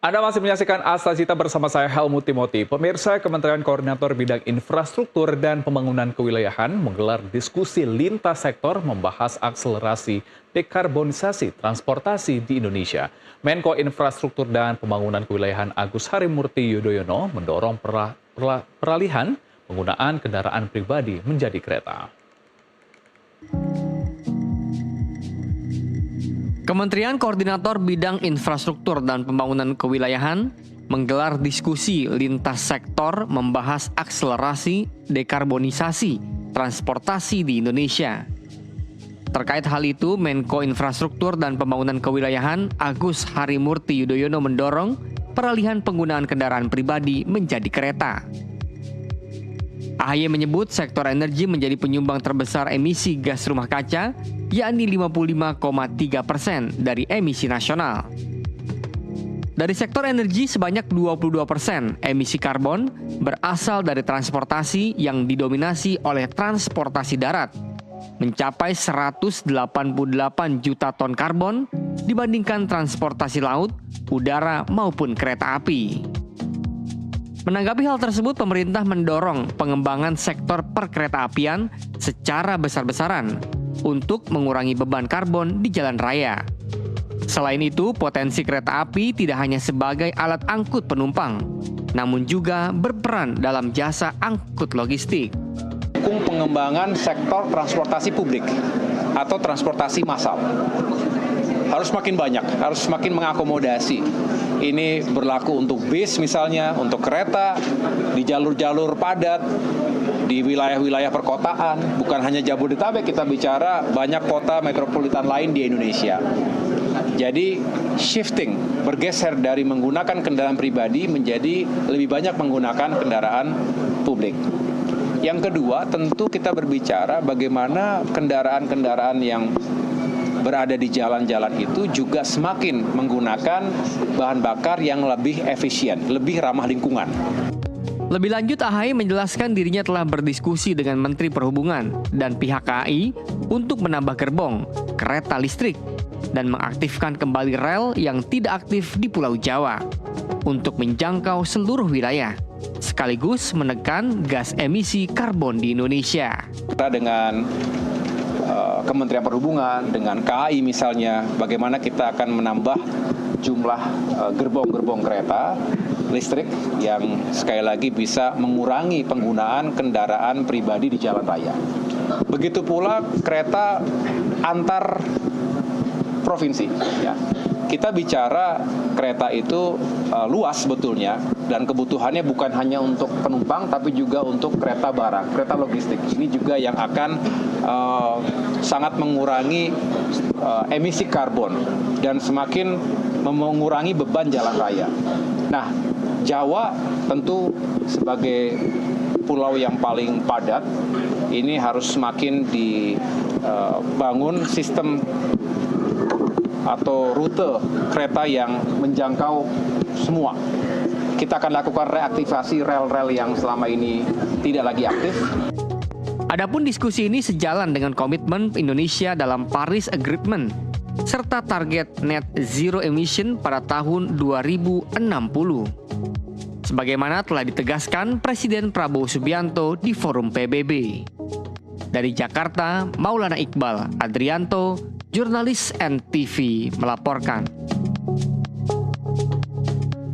Anda masih menyaksikan Asta Cita bersama saya Helmut Timoti. Pemirsa, Kementerian Koordinator Bidang Infrastruktur dan Pembangunan Kewilayahan menggelar diskusi lintas sektor membahas akselerasi dekarbonisasi transportasi di Indonesia. Menko Infrastruktur dan Pembangunan Kewilayahan Agus Harimurti Yudhoyono mendorong peralihan penggunaan kendaraan pribadi menjadi kereta. Kementerian Koordinator Bidang Infrastruktur dan Pembangunan Kewilayahan menggelar diskusi lintas sektor membahas akselerasi dekarbonisasi transportasi di Indonesia. Terkait hal itu, Menko Infrastruktur dan Pembangunan Kewilayahan Agus Harimurti Yudhoyono mendorong peralihan penggunaan kendaraan pribadi menjadi kereta. AHY menyebut sektor energi menjadi penyumbang terbesar emisi gas rumah kaca, yakni 55,3% dari emisi nasional. Dari sektor energi sebanyak 22% emisi karbon berasal dari transportasi yang didominasi oleh transportasi darat, mencapai 188 juta ton karbon dibandingkan transportasi laut, udara maupun kereta api. Menanggapi hal tersebut, pemerintah mendorong pengembangan sektor perkeretaapian secara besar-besaran untuk mengurangi beban karbon di jalan raya. Selain itu, potensi kereta api tidak hanya sebagai alat angkut penumpang, namun juga berperan dalam jasa angkut logistik. Dukung pengembangan sektor transportasi publik atau transportasi massal. Harus makin banyak, harus semakin mengakomodasi. Ini berlaku untuk bis misalnya, untuk kereta, di jalur-jalur padat, di wilayah-wilayah perkotaan. Bukan hanya Jabodetabek, kita bicara banyak kota metropolitan lain di Indonesia. Jadi shifting, bergeser dari menggunakan kendaraan pribadi menjadi lebih banyak menggunakan kendaraan publik. Yang kedua, tentu kita berbicara bagaimana kendaraan-kendaraan yang berada di jalan-jalan itu juga semakin menggunakan bahan bakar yang lebih efisien, lebih ramah lingkungan. Lebih lanjut, AHY menjelaskan dirinya telah berdiskusi dengan Menteri Perhubungan dan pihak KAI untuk menambah gerbong, kereta listrik, dan mengaktifkan kembali rel yang tidak aktif di Pulau Jawa untuk menjangkau seluruh wilayah, sekaligus menekan gas emisi karbon di Indonesia. Kita dengan Kementerian Perhubungan, dengan KAI misalnya, bagaimana kita akan menambah jumlah gerbong-gerbong kereta listrik yang sekali lagi bisa mengurangi penggunaan kendaraan pribadi di jalan raya. Begitu pula kereta antar provinsi. Ya. Kita bicara kereta itu luas sebetulnya dan kebutuhannya bukan hanya untuk penumpang tapi juga untuk kereta barang, kereta logistik. Ini juga yang akan sangat mengurangi emisi karbon dan semakin mengurangi beban jalan raya. Nah, Jawa tentu sebagai pulau yang paling padat, ini harus semakin dibangun sistem atau rute kereta yang menjangkau semua. Kita akan lakukan reaktivasi rel-rel yang selama ini tidak lagi aktif. Adapun diskusi ini sejalan dengan komitmen Indonesia dalam Paris Agreement serta target net zero emission pada tahun 2060. Sebagaimana telah ditegaskan Presiden Prabowo Subianto di Forum PBB. Dari Jakarta, Maulana Iqbal Adrianto, jurnalis NTV melaporkan.